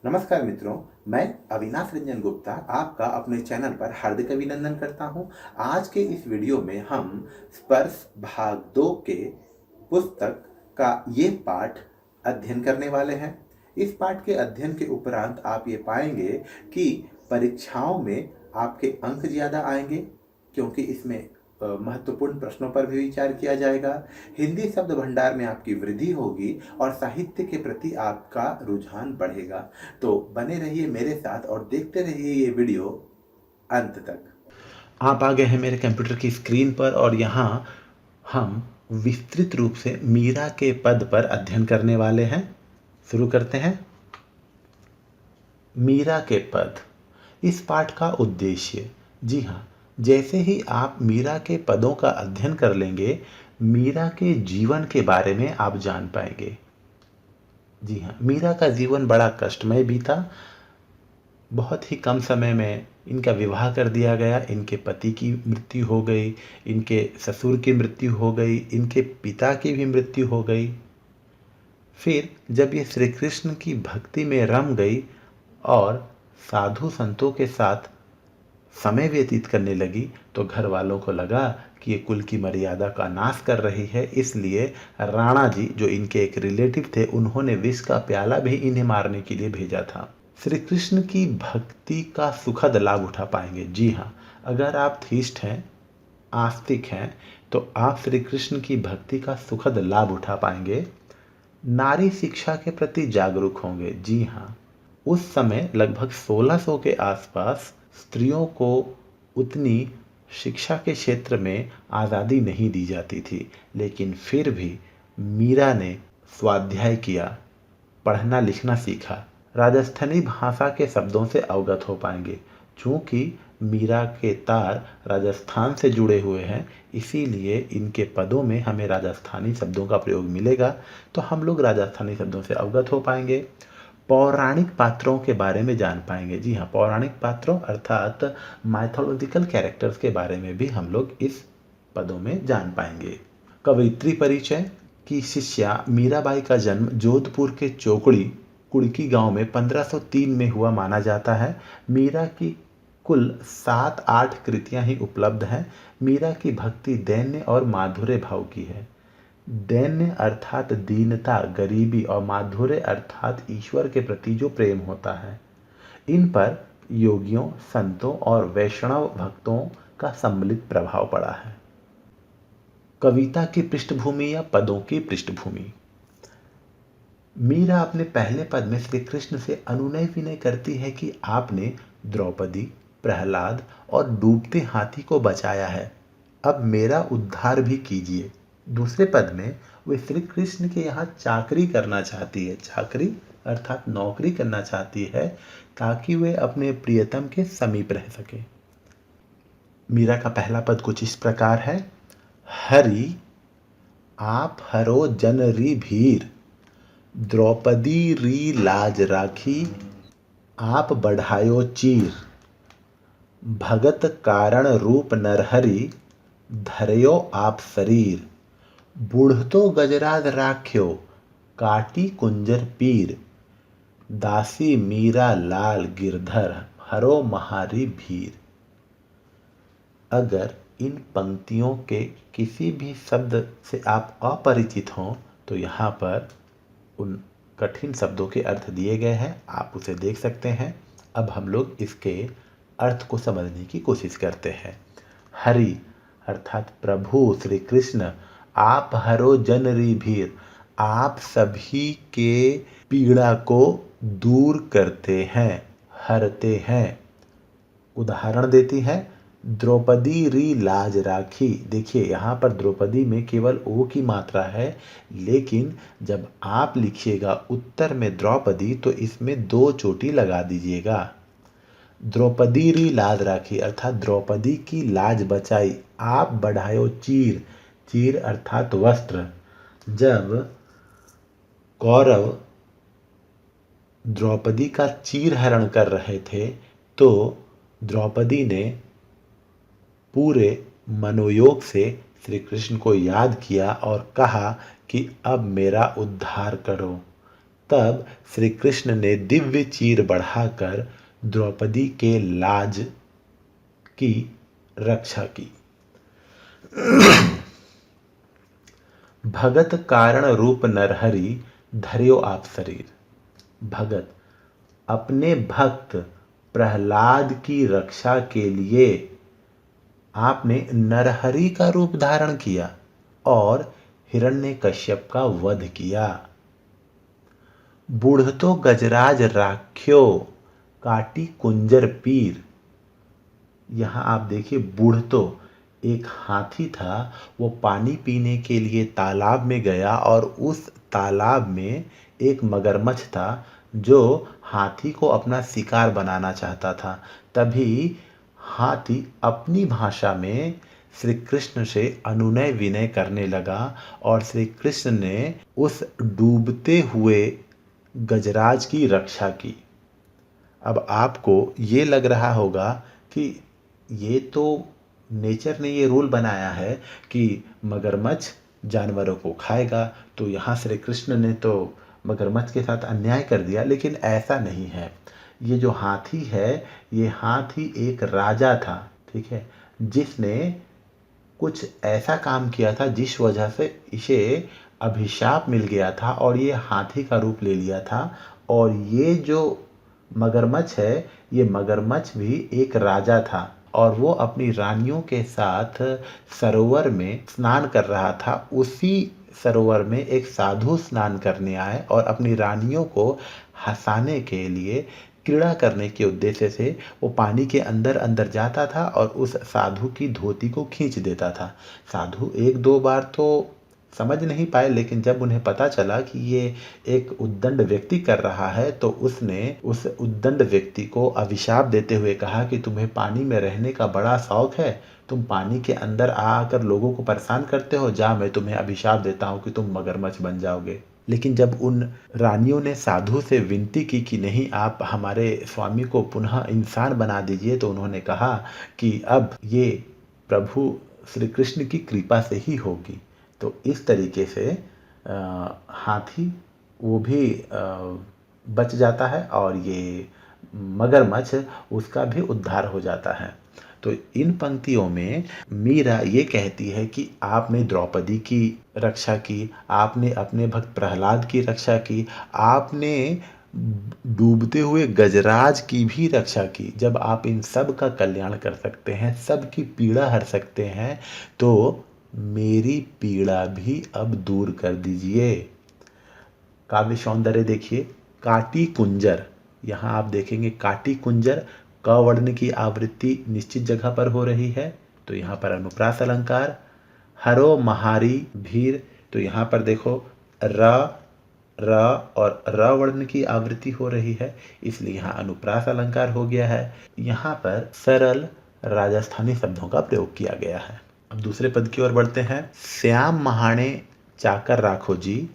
नमस्कार मित्रों, मैं अविनाश रंजन गुप्ता आपका अपने चैनल पर हार्दिक अभिनंदन करता हूं। आज के इस वीडियो में हम स्पर्श भाग 2 के पुस्तक का ये पाठ अध्ययन करने वाले हैं। इस पाठ के अध्ययन के उपरांत आप ये पाएंगे कि परीक्षाओं में आपके अंक ज़्यादा आएंगे, क्योंकि इसमें महत्वपूर्ण प्रश्नों पर भी विचार किया जाएगा। हिंदी शब्द भंडार में आपकी वृद्धि होगी और साहित्य के प्रति आपका रुझान बढ़ेगा। तो बने रहिए मेरे साथ और देखते रहिए ये वीडियो अंत तक। आप आ गए हैं मेरे कंप्यूटर की स्क्रीन पर और यहाँ हम विस्तृत रूप से मीरा के पद पर अध्ययन करने वाले हैं। शुरू करते हैं। मीरा के पद। इस पाठ का उद्देश्य, जी हाँ, जैसे ही आप मीरा के पदों का अध्ययन कर लेंगे, मीरा के जीवन के बारे में आप जान पाएंगे। जी हाँ, मीरा का जीवन बड़ा कष्टमय बीता। बहुत ही कम समय में इनका विवाह कर दिया गया। इनके पति की मृत्यु हो गई, इनके ससुर की मृत्यु हो गई, इनके पिता की भी मृत्यु हो गई। फिर जब ये श्री कृष्ण की भक्ति में रम गई और साधु संतों के साथ समय व्यतीत करने लगी, तो घर वालों को लगा कि ये कुल की मर्यादा का नाश कर रही है। इसलिए राणा जी, जो इनके एक रिलेटिव थे, उन्होंने विष का प्याला भी इन्हें मारने के लिए भेजा था। श्री कृष्ण की भक्ति का सुखद लाभ उठा पाएंगे। जी हाँ, अगर आप थीस्ट हैं, आस्तिक हैं, तो आप श्री कृष्ण की भक्ति का सुखद लाभ उठा पाएंगे। नारी शिक्षा के प्रति जागरूक होंगे। जी हाँ, उस समय लगभग 1600 के आसपास स्त्रियों को उतनी शिक्षा के क्षेत्र में आज़ादी नहीं दी जाती थी, लेकिन फिर भी मीरा ने स्वाध्याय किया, पढ़ना लिखना सीखा। राजस्थानी भाषा के शब्दों से अवगत हो पाएंगे। चूँकि मीरा के तार राजस्थान से जुड़े हुए हैं, इसीलिए इनके पदों में हमें राजस्थानी शब्दों का प्रयोग मिलेगा, तो हम लोग राजस्थानी शब्दों से अवगत हो पाएंगे। पौराणिक पात्रों के बारे में जान पाएंगे। जी हाँ, पौराणिक पात्रों अर्थात माइथोलॉजिकल कैरेक्टर्स के बारे में भी हम लोग इस पदों में जान पाएंगे। कवयित्री परिचय की शिष्या मीराबाई का जन्म जोधपुर के चोकड़ी कुड़की गांव में 1503 में हुआ माना जाता है। मीरा की कुल 7-8 कृतियां ही उपलब्ध हैं। मीरा की भक्ति दैन्य और माधुर्य भाव की है। दैन्य अर्थात दीनता, गरीबी, और माधुर्य अर्थात ईश्वर के प्रति जो प्रेम होता है। इन पर योगियों, संतों और वैष्णव भक्तों का सम्मिलित प्रभाव पड़ा है। कविता की पृष्ठभूमि या पदों की पृष्ठभूमि। मीरा अपने पहले पद में श्री कृष्ण से अनुनय विनय करती है कि आपने द्रौपदी, प्रहलाद और डूबते हाथी को बचाया है, अब मेरा उद्धार भी कीजिए। दूसरे पद में वे श्री कृष्ण के यहाँ चाकरी करना चाहती है। चाकरी अर्थात नौकरी करना चाहती है, ताकि वे अपने प्रियतम के समीप रह सके। मीरा का पहला पद कुछ इस प्रकार है। हरि आप हरो जन री भीर, द्रौपदी री लाज राखी, आप बढ़ायो चीर, भगत कारण रूप नरहरि, धरयो आप शरीर, बूढ़तो गजराज राख्यो, काटी कुंजर पीर, दासी मीरा लाल गिरधर, हरो महारी भीर। अगर इन पंक्तियों के किसी भी शब्द से आप अपरिचित हों, तो यहाँ पर उन कठिन शब्दों के अर्थ दिए गए हैं, आप उसे देख सकते हैं। अब हम लोग इसके अर्थ को समझने की कोशिश करते हैं। हरि अर्थात प्रभु श्री कृष्ण, आप हरो जन री भीर, आप सभी के पीड़ा को दूर करते हैं, हरते हैं। उदाहरण देती है, द्रौपदी री लाज राखी। देखिए यहाँ पर द्रौपदी में केवल ओ की मात्रा है, लेकिन जब आप लिखिएगा उत्तर में द्रौपदी, तो इसमें 2 चोटी लगा दीजिएगा। द्रौपदी री लाज राखी अर्थात द्रौपदी की लाज बचाई। आप बढ़ायो चीर, चीर अर्थात वस्त्र। जब कौरव द्रौपदी का चीर हरण कर रहे थे, तो द्रौपदी ने पूरे मनोयोग से श्री कृष्ण को याद किया और कहा कि अब मेरा उद्धार करो। तब श्री कृष्ण ने दिव्य चीर बढ़ाकर द्रौपदी के लाज की रक्षा की। भगत कारण रूप नरहरि धर्यो आप शरीर। भगत अपने भक्त प्रहलाद की रक्षा के लिए आपने नरहरि का रूप धारण किया और हिरण्यकश्यप का वध किया। बूढ़तो गजराज राख्यो काटी कुंजर पीर। यहाँ आप देखिए, बूढ़तो एक हाथी था, वो पानी पीने के लिए तालाब में गया और उस तालाब में एक मगरमच्छ था जो हाथी को अपना शिकार बनाना चाहता था। तभी हाथी अपनी भाषा में श्री कृष्ण से अनुनय विनय करने लगा और श्री कृष्ण ने उस डूबते हुए गजराज की रक्षा की। अब आपको ये लग रहा होगा कि ये तो नेचर ने ये रूल बनाया है कि मगरमच्छ जानवरों को खाएगा, तो यहाँ श्री कृष्ण ने तो मगरमच्छ के साथ अन्याय कर दिया। लेकिन ऐसा नहीं है। ये जो हाथी है, ये हाथी एक राजा था, ठीक है, जिसने कुछ ऐसा काम किया था जिस वजह से इसे अभिशाप मिल गया था और ये हाथी का रूप ले लिया था। और ये जो मगरमच्छ है, ये मगरमच्छ भी एक राजा था और वो अपनी रानियों के साथ सरोवर में स्नान कर रहा था। उसी सरोवर में एक साधु स्नान करने आए और अपनी रानियों को हंसाने के लिए, क्रीड़ा करने के उद्देश्य से वो पानी के अंदर अंदर जाता था और उस साधु की धोती को खींच देता था। साधु एक दो बार तो समझ नहीं पाए, लेकिन जब उन्हें पता चला कि ये एक उद्दंड व्यक्ति कर रहा है तो उसने उस उद्दंड व्यक्ति को अभिशाप देते हुए कहा कि तुम्हें पानी में रहने का बड़ा शौक है, तुम पानी के अंदर आकर लोगों को परेशान करते हो, जा मैं तुम्हें अभिशाप देता हूँ कि तुम मगरमच्छ बन जाओगे। लेकिन जब उन रानियों ने साधु से विनती की कि नहीं, आप हमारे स्वामी को पुनः इंसान बना दीजिए, तो उन्होंने कहा कि अब ये प्रभु श्री कृष्ण की कृपा से ही होगी। तो इस तरीके से हाथी वो भी बच जाता है और ये मगरमच्छ उसका भी उद्धार हो जाता है। तो इन पंक्तियों में मीरा ये कहती है कि आपने द्रौपदी की रक्षा की, आपने अपने भक्त प्रहलाद की रक्षा की, आपने डूबते हुए गजराज की भी रक्षा की। जब आप इन सब का कल्याण कर सकते हैं, सबकी पीड़ा हर सकते हैं, तो मेरी पीड़ा भी अब दूर कर दीजिए। काव्य सौंदर्य देखिए, काटी कुंजर, यहाँ आप देखेंगे काटी कुंजर, क वर्ण की आवृत्ति निश्चित जगह पर हो रही है, तो यहाँ पर अनुप्रास अलंकार। हरो महारी भीर, तो यहाँ पर देखो र और र वर्ण की आवृत्ति हो रही है, इसलिए यहाँ अनुप्रास अलंकार हो गया है। यहाँ पर सरल राजस्थानी शब्दों का प्रयोग किया गया है। अब दूसरे पद की ओर बढ़ते हैं। श्याम महाणे चाकर राखो जी,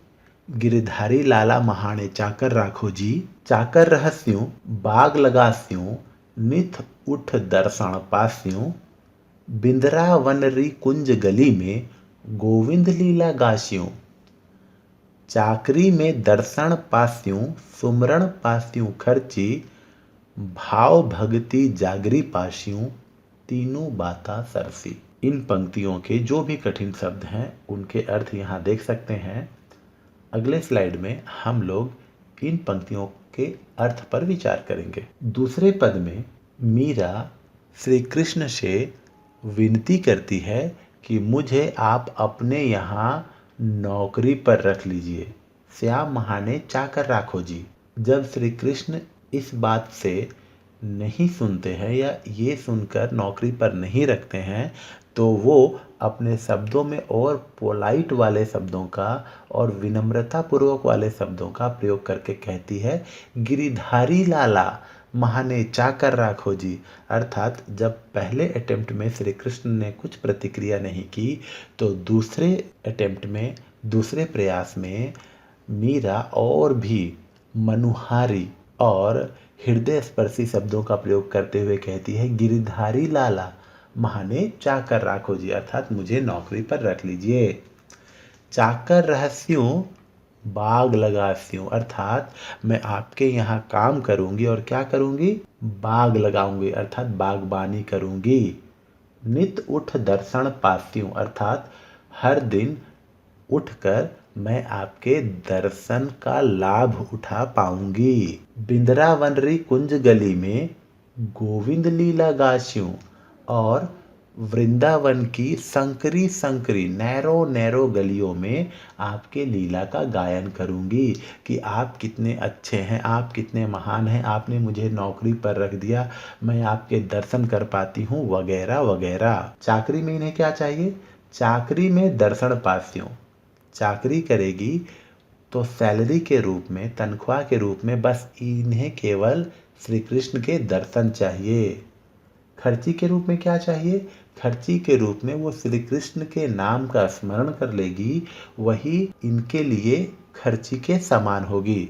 गिरधारी लाला महाणे चाकर राखो जी। चाकर रहस्यों बाग लगास्यों, निथ उठ दर्शन पास्यों। बिंद्रा वनरी कुंज गली में, गोविंद लीला गास्यों। चाकरी में दर्शन पास्यों, सुमरण पास्यों खर्ची। भाव भगति जागरी पास्यों, तीनों बाता सरसी। इन पंक्तियों के जो भी कठिन शब्द हैं उनके अर्थ यहाँ देख सकते हैं। अगले स्लाइड में हम लोग इन पंक्तियों के अर्थ पर विचार करेंगे। दूसरे पद में मीरा श्री कृष्ण से विनती करती है कि मुझे आप अपने यहाँ नौकरी पर रख लीजिए। श्याम महाने चाकर राखो जी। जब श्री कृष्ण इस बात से नहीं सुनते हैं या ये सुनकर नौकरी पर नहीं रखते हैं, तो वो अपने शब्दों में और पोलाइट वाले शब्दों का और विनम्रता पूर्वक वाले शब्दों का प्रयोग करके कहती है, गिरिधारी लाला महाने चाकर राखो जी। अर्थात जब पहले अटेम्प्ट में श्री कृष्ण ने कुछ प्रतिक्रिया नहीं की, तो दूसरे अटेम्प्ट में, दूसरे प्रयास में मीरा और भी मनुहारी और हृदय स्पर्शी शब्दों का प्रयोग करते हुए कहती है, गिरिधारी लाला महाने चाकर राखो जी, अर्थात मुझे नौकरी पर रख लीजिए। चाकर रहस्यों बाग लगास्यूं, अर्थात मैं आपके यहाँ काम करूंगी और क्या करूंगी, बाग लगाऊंगी अर्थात बागबानी करूंगी। नित उठ दर्शन पास्यूं, अर्थात हर दिन उठकर मैं आपके दर्शन का लाभ उठा पाऊंगी। बिंद्रावनरी कुंज गली में गोविंद लीला गास्यूं और वृंदावन की संकरी संकरी नैरो नैरो गलियों में आपके लीला का गायन करूंगी कि आप कितने अच्छे हैं, आप कितने महान हैं, आपने मुझे नौकरी पर रख दिया, मैं आपके दर्शन कर पाती हूँ, वगैरह वगैरह। चाकरी में इन्हें क्या चाहिए, चाकरी में दर्शन पास्यों। चाकरी करेगी तो सैलरी के रूप में, तनख्वाह के रूप में बस इन्हें केवल श्री कृष्ण के दर्शन चाहिए। खर्ची के रूप में क्या चाहिए, खर्ची के रूप में वो श्री कृष्ण के नाम का स्मरण कर लेगी, वही इनके लिए खर्ची के समान होगी।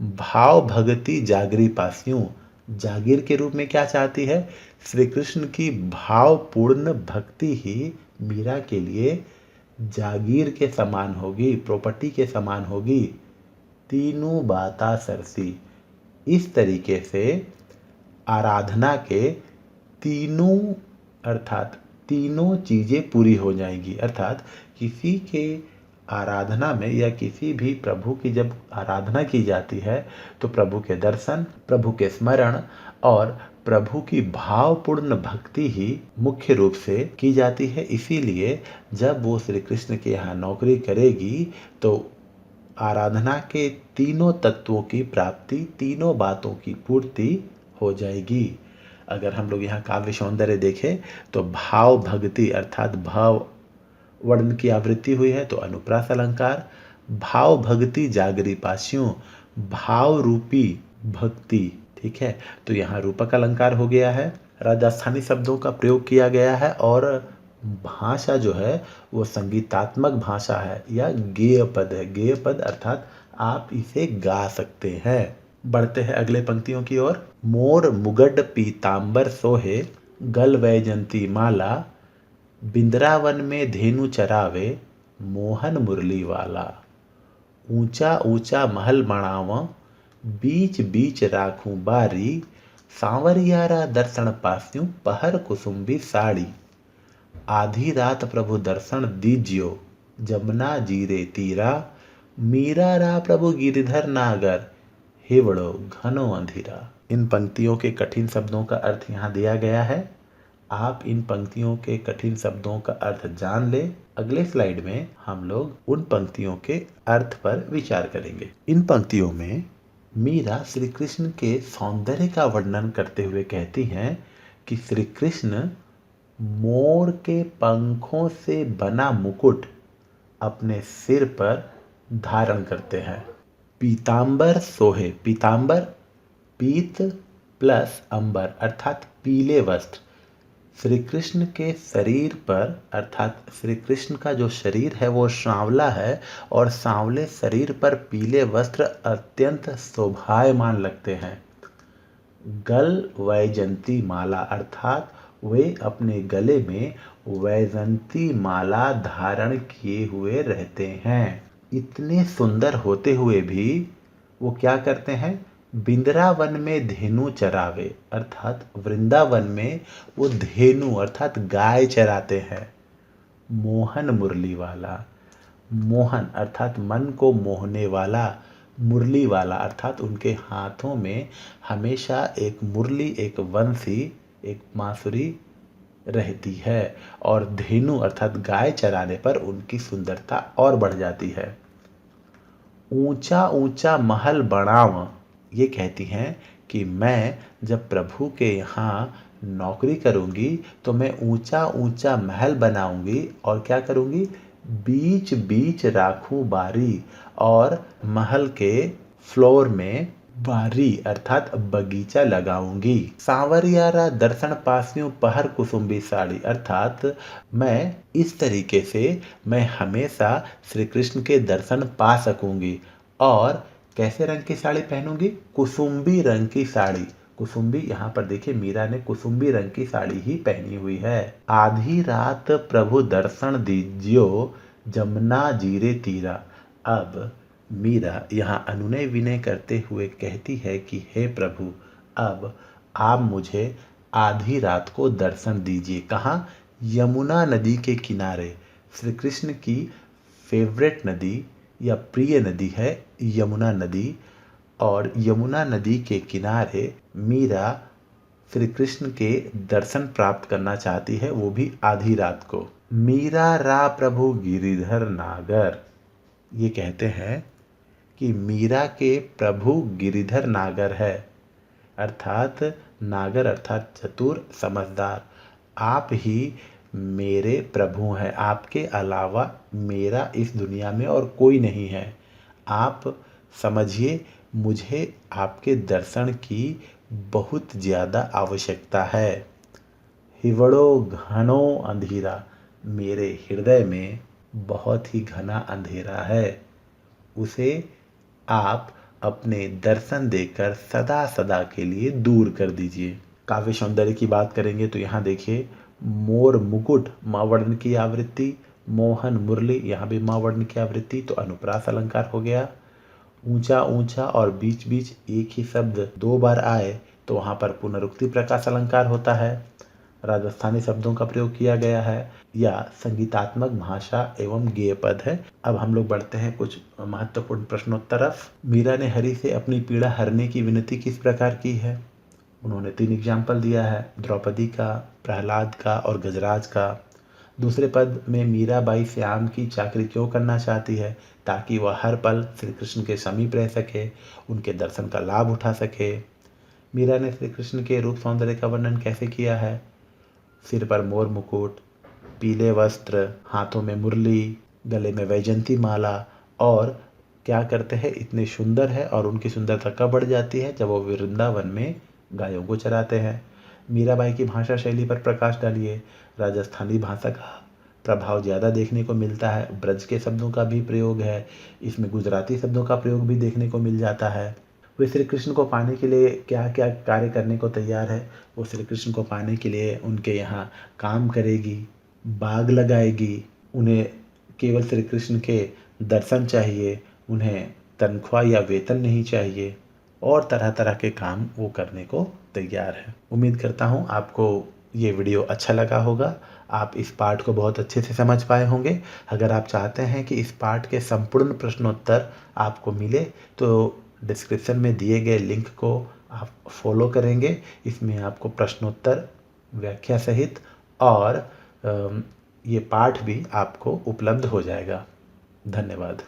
भाव भगति जागरी पास्यूं, जागीर के रूप में क्या चाहती है, श्री कृष्ण की भावपूर्ण भक्ति ही मीरा के लिए जागीर के समान होगी, प्रॉपर्टी के समान होगी। तीनों बाता सरसी, इस तरीके से आराधना के तीनों अर्थात तीनों चीज़ें पूरी हो जाएंगी। अर्थात किसी के आराधना में या किसी भी प्रभु की जब आराधना की जाती है तो प्रभु के दर्शन, प्रभु के स्मरण और प्रभु की भावपूर्ण भक्ति ही मुख्य रूप से की जाती है। इसीलिए जब वो श्री कृष्ण के यहाँ नौकरी करेगी तो आराधना के तीनों तत्वों की प्राप्ति, तीनों बातों की पूर्ति हो जाएगी। अगर हम लोग यहाँ काव्य सौंदर्य देखें तो भाव भक्ति अर्थात भाव वर्ण की आवृत्ति हुई है तो अनुप्रास अलंकार। भाव भक्ति जागरी पास्यों, भाव रूपी भक्ति, ठीक है, तो यहाँ रूपक अलंकार हो गया है। राजस्थानी शब्दों का प्रयोग किया गया है और भाषा जो है वो संगीतात्मक भाषा है या गेय पद है। गेय पद अर्थात आप इसे गा सकते हैं। बढ़ते हैं अगले पंक्तियों की ओर। मोर मुगड पीतांबर सोहे, गल वैजंती माला, बिंद्रावन में धेनु चरावे, मोहन मुरली वाला। ऊंचा ऊंचा महल बनावा, बीच बीच राखूं बारी, सांवरियारा दर्शन पास्यूं, पहर कुसुम्बी साड़ी। आधी रात प्रभु दर्शन दीजियो, जमुना जीरे तीरा, मीरा रा प्रभु गिरधर नागर, हिवड़ो घनो अंधेरा। इन पंक्तियों के कठिन शब्दों का अर्थ यहाँ दिया गया है। आप इन पंक्तियों के कठिन शब्दों का अर्थ जान ले। अगले स्लाइड में हम लोग उन पंक्तियों के अर्थ पर विचार करेंगे। इन पंक्तियों में मीरा श्री कृष्ण के सौंदर्य का वर्णन करते हुए कहती हैं कि श्री कृष्ण मोर के पंखों से बना मुकुट अपने सिर पर धारण करते हैं। पीतांबर सोहे, पीतांबर पीत प्लस अंबर अर्थात पीले वस्त्र श्री कृष्ण के शरीर पर, अर्थात श्री कृष्ण का जो शरीर है वो सांवला है और सांवले शरीर पर पीले वस्त्र अत्यंत शोभायमान लगते हैं। गल वैजंती माला अर्थात वे अपने गले में वैजंती माला धारण किए हुए रहते हैं। इतने सुंदर होते हुए भी वो क्या करते हैं, बिंद्रावन में धेनु चरावे अर्थात वृंदावन में वो धेनु अर्थात गाय चराते हैं। मोहन मुरली वाला, मोहन अर्थात मन को मोहने वाला, मुरली वाला अर्थात उनके हाथों में हमेशा एक मुरली, एक वंशी, एक बांसुरी रहती है और धेनु अर्थात गाय चराने पर उनकी सुंदरता और बढ़ जाती है। ऊंचा ऊंचा महल बनाव, ये कहती हैं कि मैं जब प्रभु के यहाँ नौकरी करूंगी तो मैं ऊंचा ऊंचा महल बनाऊंगी और क्या करूंगी, बीच बीच राखूं बारी और महल के फ्लोर में बारी अर्थात बगीचा लगाऊंगी। सांवरियारा दर्शन पास्यों पहर कुसुम्बी साड़ी अर्थात मैं इस तरीके से मैं हमेशा श्री कृष्ण के दर्शन पा सकूंगी। और कैसे रंग की साड़ी पहनूंगी, कुसुम्बी रंग की साड़ी। कुसुम्बी यहाँ पर देखिए मीरा ने कुसुम्बी रंग की साड़ी ही पहनी हुई है। आधी रात प्रभु दर्शन दीजियो, जमुना जीरे तीरा। अब मीरा यहाँ अनुनय विनय करते हुए कहती है कि हे प्रभु, अब आप मुझे आधी रात को दर्शन दीजिए। कहाँ? यमुना नदी के किनारे। श्री कृष्ण की फेवरेट नदी या प्रिय नदी है यमुना नदी, और यमुना नदी के किनारे मीरा श्री कृष्ण के दर्शन प्राप्त करना चाहती है, वो भी आधी रात को। मीरा रा प्रभु गिरिधर नागर, ये कहते हैं कि मीरा के प्रभु गिरिधर नागर है, अर्थात नागर अर्थात चतुर समझदार। आप ही मेरे प्रभु हैं, आपके अलावा मेरा इस दुनिया में और कोई नहीं है। आप समझिए, मुझे आपके दर्शन की बहुत ज़्यादा आवश्यकता है। हिवड़ो घनो अंधेरा, मेरे हृदय में बहुत ही घना अंधेरा है, उसे आप अपने दर्शन देकर सदा सदा के लिए दूर कर दीजिए। काव्य सौंदर्य की बात करेंगे तो यहाँ देखिए, मोर मुकुट माँ वर्ण की आवृत्ति, मोहन मुरली यहाँ भी माँ वर्ण की आवृत्ति, तो अनुप्रास अलंकार हो गया। ऊंचा ऊंचा और बीच बीच एक ही शब्द 2 बार आए तो वहाँ पर पुनरुक्ति प्रकाश अलंकार होता है। राजस्थानी शब्दों का प्रयोग किया गया है, या संगीतात्मक भाषा एवं गेय पद है। अब हम लोग बढ़ते हैं कुछ महत्वपूर्ण प्रश्नों तरफ। मीरा ने हरि से अपनी पीड़ा हरने की विनती किस प्रकार की है? उन्होंने 3 एग्जाम्पल दिया है, द्रौपदी का, प्रहलाद का और गजराज का। दूसरे पद में मीराबाई श्याम की चाकरी क्यों करना चाहती है? ताकि वह हर पल श्री कृष्ण के समीप रह सके, उनके दर्शन का लाभ उठा सके। मीरा ने श्री कृष्ण के रूप सौंदर्य का वर्णन कैसे किया है? सिर पर मोर मुकुट, पीले वस्त्र, हाथों में मुरली, गले में वैजंती माला, और क्या करते हैं, इतने सुंदर है और उनकी सुंदरता कब बढ़ जाती है? जब वो वृंदावन में गायों को चराते हैं। मीराबाई की भाषा शैली पर प्रकाश डालिए। राजस्थानी भाषा का प्रभाव ज़्यादा देखने को मिलता है, ब्रज के शब्दों का भी प्रयोग है, इसमें गुजराती शब्दों का प्रयोग भी देखने को मिल जाता है। वे श्री कृष्ण को पाने के लिए क्या क्या कार्य करने को तैयार है? वो श्री कृष्ण को पाने के लिए उनके यहाँ काम करेगी, बाग लगाएगी, उन्हें केवल श्री कृष्ण के दर्शन चाहिए, उन्हें तनख्वाह या वेतन नहीं चाहिए, और तरह तरह के काम वो करने को तैयार है। उम्मीद करता हूँ आपको ये वीडियो अच्छा लगा होगा, आप इस पाठ को बहुत अच्छे से समझ पाए होंगे। अगर आप चाहते हैं कि इस पाठ के संपूर्ण प्रश्नोत्तर आपको मिले तो डिस्क्रिप्शन में दिए गए लिंक को आप फॉलो करेंगे। इसमें आपको प्रश्नोत्तर, व्याख्या सहित और ये पाठ भी आपको उपलब्ध हो जाएगा। धन्यवाद।